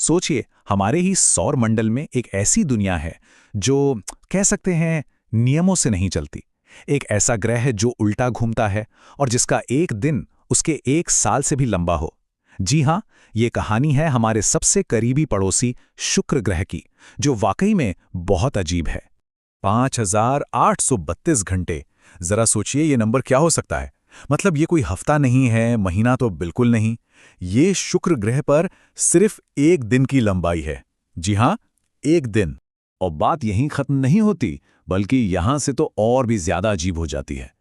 सोचिए, हमारे ही सौर मंडल में एक ऐसी दुनिया है जो कह सकते हैं नियमों से नहीं चलती। एक ऐसा ग्रह है जो उल्टा घूमता है और जिसका एक दिन उसके एक साल से भी लंबा हो। जी हां, ये कहानी है हमारे सबसे करीबी पड़ोसी शुक्र ग्रह की, जो वाकई में बहुत अजीब है। 5832 घंटे। जरा सोचिए ये नंबर क्या हो सकता है। मतलब ये कोई हफ्ता नहीं है, महीना तो बिल्कुल नहीं। ये शुक्र ग्रह पर सिर्फ एक दिन की लंबाई है। जी हां, एक दिन। और बात यहीं खत्म नहीं होती, बल्कि यहां से तो और भी ज्यादा अजीब हो जाती है।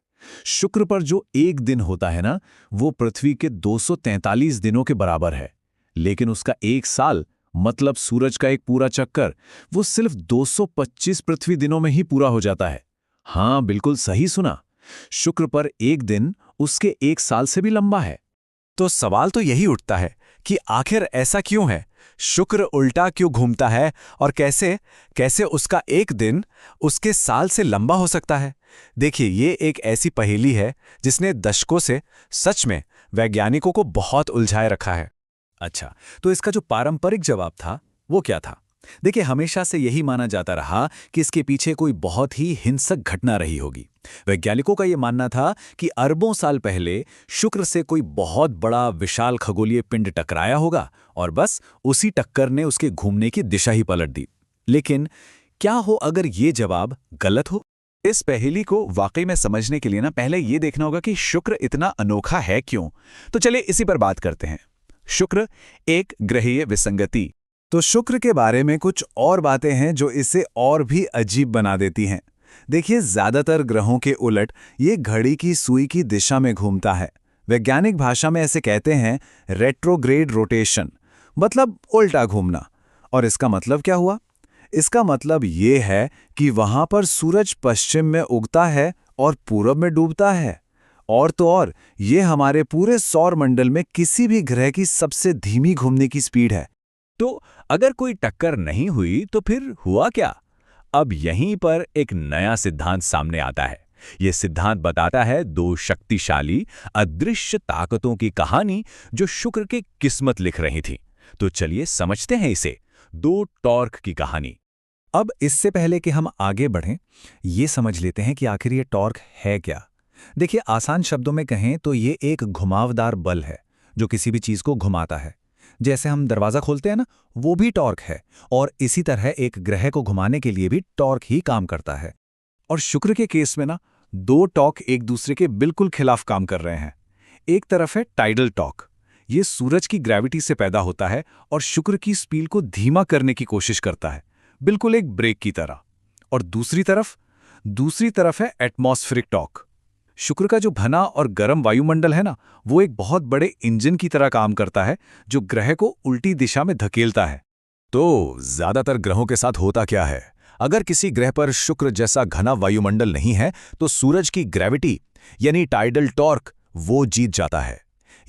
शुक्र पर जो एक दिन होता है ना, वो पृथ्वी के 243 दिनों के बराबर है। लेकिन उसका एक साल, मतलब सूरज का एक पूरा चक्कर, वो सिर्फ 225 पृथ्वी दिनों में ही पूरा हो जाता है। हाँ, बिल्कुल सही सुना। शुक्र पर एक दिन उसके एक साल से भी लंबा है। तो सवाल तो यही उठता है कि आखिर ऐसा क्यों है? शुक्र उल्टा क्यों घूमता है और कैसे कैसे उसका एक दिन उसके साल से लंबा हो सकता है? देखिए, ये एक ऐसी पहेली है जिसने दशकों से सच में वैज्ञानिकों को बहुत उलझाए रखा है। अच्छा, तो इसका जो पारंपरिक जवाब था वो क्या था? देखिए, हमेशा से यही माना जाता रहा कि इसके पीछे कोई बहुत ही हिंसक घटना रही होगी। वैज्ञानिकों का यह मानना था कि अरबों साल पहले शुक्र से कोई बहुत बड़ा विशाल खगोलीय पिंड टकराया होगा और बस उसी टक्कर ने उसके घूमने की दिशा ही पलट दी। लेकिन क्या हो अगर ये जवाब गलत हो? इस पहेली को वाकई में समझने के लिए ना पहले ये देखना होगा कि शुक्र इतना अनोखा है क्यों। तो चलिए इसी पर बात करते हैं। शुक्र, एक ग्रहीय विसंगति। तो शुक्र के बारे में कुछ और बातें हैं जो इसे और भी अजीब बना देती हैं। देखिए, ज्यादातर ग्रहों के उलट ये घड़ी की सुई की दिशा में घूमता है। वैज्ञानिक भाषा में ऐसे कहते हैं रेट्रोग्रेड रोटेशन, मतलब उल्टा घूमना। और इसका मतलब क्या हुआ? इसका मतलब ये है कि वहां पर सूरज पश्चिम में उगता है और पूरब में डूबता है। और तो और, ये हमारे पूरे सौर मंडल में किसी भी ग्रह की सबसे धीमी घूमने की स्पीड है। तो अगर कोई टक्कर नहीं हुई तो फिर हुआ क्या? अब यहीं पर एक नया सिद्धांत सामने आता है। यह सिद्धांत बताता है दो शक्तिशाली अदृश्य ताकतों की कहानी जो शुक्र की किस्मत लिख रही थी। तो चलिए समझते हैं इसे, दो टॉर्क की कहानी। अब इससे पहले कि हम आगे बढ़ें, ये समझ लेते हैं कि आखिर ये टॉर्क है क्या। देखिए, आसान शब्दों में कहें तो ये एक घुमावदार बल है जो किसी भी चीज को घुमाता है। जैसे हम दरवाजा खोलते हैं ना, वो भी टॉर्क है। और इसी तरह एक ग्रह को घुमाने के लिए भी टॉर्क ही काम करता है। और शुक्र के केस में ना, दो टॉर्क एक दूसरे के बिल्कुल खिलाफ काम कर रहे हैं। एक तरफ है टाइडल टॉर्क, ये सूरज की ग्रेविटी से पैदा होता है और शुक्र की स्पीड को धीमा करने की कोशिश करता है, बिल्कुल एक ब्रेक की तरह। और दूसरी तरफ है एटमॉस्फेरिक टॉर्क। शुक्र का जो घना और गर्म वायुमंडल है ना, वो एक बहुत बड़े इंजन की तरह काम करता है जो ग्रह को उल्टी दिशा में धकेलता है। तो ज्यादातर ग्रहों के साथ होता क्या है? अगर किसी ग्रह पर शुक्र जैसा घना वायुमंडल नहीं है तो सूरज की ग्रेविटी यानी टाइडल टॉर्क वो जीत जाता है।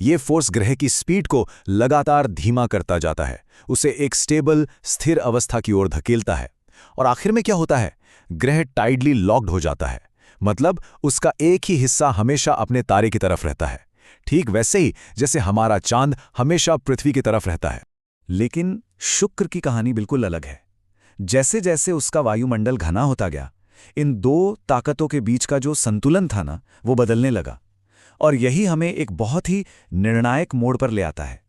ये फोर्स ग्रह की स्पीड को लगातार धीमा करता जाता है, उसे एक स्टेबल स्थिर अवस्था की ओर धकेलता है। और आखिर में क्या होता है? ग्रह टाइडली लॉक्ड हो जाता है, मतलब उसका एक ही हिस्सा हमेशा अपने तारे की तरफ रहता है, ठीक वैसे ही जैसे हमारा चांद हमेशा पृथ्वी की तरफ रहता है। लेकिन शुक्र की कहानी बिल्कुल अलग है। जैसे जैसे उसका वायुमंडल घना होता गया, इन दो ताकतों के बीच का जो संतुलन था ना, वो बदलने लगा। और यही हमें एक बहुत ही निर्णायक मोड़ पर ले आता है।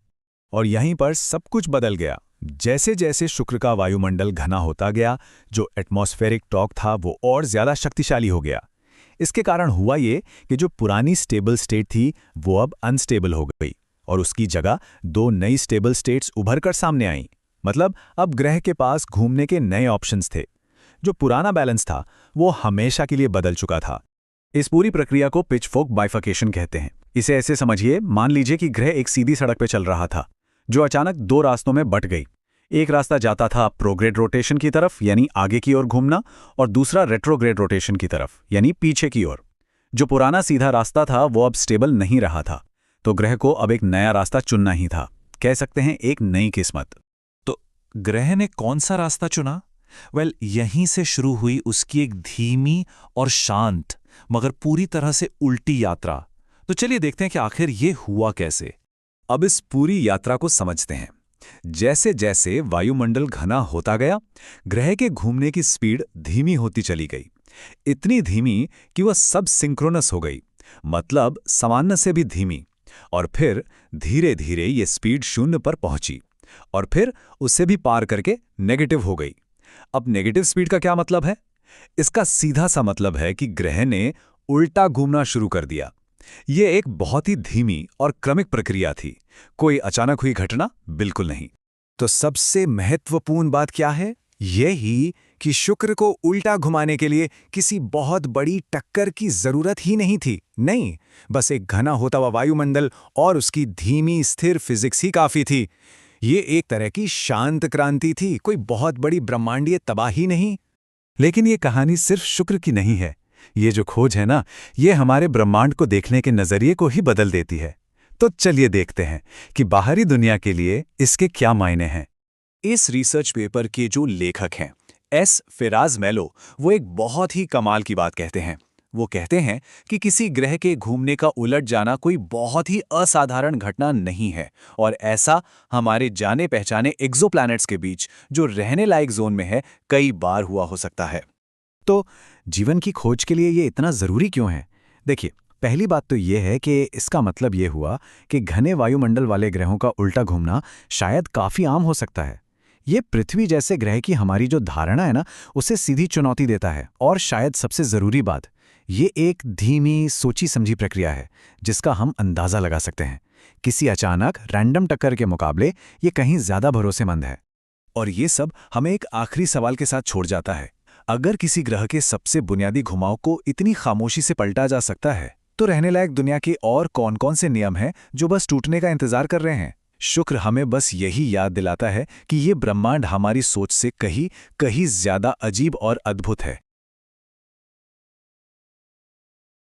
और यहीं पर सब कुछ बदल गया। जैसे जैसे शुक्र का वायुमंडल घना होता गया, जो एटमॉस्फेरिक टॉर्क था वो और ज्यादा शक्तिशाली हो गया। इसके कारण हुआ ये कि जो पुरानी स्टेबल स्टेट थी वो अब अनस्टेबल हो गई और उसकी जगह दो नई स्टेबल स्टेट्स उभर कर सामने आईं। मतलब अब ग्रह के पास घूमने के नए ऑप्शंस थे। जो पुराना बैलेंस था वो हमेशा के लिए बदल चुका था। इस पूरी प्रक्रिया को पिचफोर्क बाइफर्केशन कहते हैं। इसे ऐसे समझिए, मान लीजिए कि ग्रह एक सीधी सड़क पर चल रहा था जो अचानक दो रास्तों में बंट गई। एक रास्ता जाता था प्रोग्रेड रोटेशन की तरफ, यानी आगे की ओर घूमना, और दूसरा रेट्रोग्रेड रोटेशन की तरफ, यानी पीछे की ओर। जो पुराना सीधा रास्ता था वो अब स्टेबल नहीं रहा था, तो ग्रह को अब एक नया रास्ता चुनना ही था। कह सकते हैं एक नई किस्मत। तो ग्रह ने कौन सा रास्ता चुना? यहीं से शुरू हुई उसकी एक धीमी और शांत मगर पूरी तरह से उल्टी यात्रा। तो चलिए देखते हैं कि आखिर ये हुआ कैसे। अब इस पूरी यात्रा को समझते हैं। जैसे जैसे वायुमंडल घना होता गया, ग्रह के घूमने की स्पीड धीमी होती चली गई। इतनी धीमी कि वह सब सिंक्रोनस हो गई, मतलब सामान्य से भी धीमी। और फिर धीरे धीरे ये स्पीड शून्य पर पहुंची और फिर उससे भी पार करके नेगेटिव हो गई। अब नेगेटिव स्पीड का क्या मतलब है? इसका सीधा सा मतलब है कि ग्रह ने उल्टा घूमना शुरू कर दिया। ये एक बहुत ही धीमी और क्रमिक प्रक्रिया थी, कोई अचानक हुई घटना बिल्कुल नहीं। तो सबसे महत्वपूर्ण बात क्या है? ये ही कि शुक्र को उल्टा घुमाने के लिए किसी बहुत बड़ी टक्कर की जरूरत ही नहीं थी। नहीं, बस एक घना होता हुआ वायुमंडल और उसकी धीमी स्थिर फिजिक्स ही काफी थी। ये एक तरह की शांत क्रांति थी, कोई बहुत बड़ी ब्रह्मांडीय तबाही नहीं। लेकिन ये कहानी सिर्फ शुक्र की नहीं है। ये जो खोज है ना, ये हमारे ब्रह्मांड को देखने के नजरिए को ही बदल देती है। तो चलिए देखते हैं कि बाहरी दुनिया के लिए इसके क्या मायने हैं। इस रिसर्च पेपर के जो लेखक हैं, एस फिराज मेलो, वो एक बहुत ही कमाल की बात कहते हैं। वो कहते हैं कि किसी ग्रह के घूमने का उलट जाना कोई बहुत ही असाधारण घटना नहीं है, और ऐसा हमारे जाने पहचाने एक्सोप्लैनेट्स के बीच जो रहने लायक जोन में है कई बार हुआ हो सकता है। तो जीवन की खोज के लिए ये इतना ज़रूरी क्यों है? देखिए, पहली बात तो ये है कि इसका मतलब ये हुआ कि घने वायुमंडल वाले ग्रहों का उल्टा घूमना शायद काफ़ी आम हो सकता है। ये पृथ्वी जैसे ग्रह की हमारी जो धारणा है ना, उसे सीधी चुनौती देता है। और शायद सबसे ज़रूरी बात, ये एक धीमी सोची समझी प्रक्रिया है जिसका हम अंदाज़ा लगा सकते हैं। किसी अचानक रैंडम टक्कर के मुकाबले ये कहीं ज़्यादा भरोसेमंद है। और ये सब हमें एक आखिरी सवाल के साथ छोड़ जाता है। अगर किसी ग्रह के सबसे बुनियादी घुमाव को इतनी खामोशी से पलटा जा सकता है, तो रहने लायक दुनिया के और कौन-कौन से नियम हैं जो बस टूटने का इंतजार कर रहे हैं? शुक्र हमें बस यही याद दिलाता है कि ये ब्रह्मांड हमारी सोच से कहीं ज्यादा अजीब और अद्भुत है।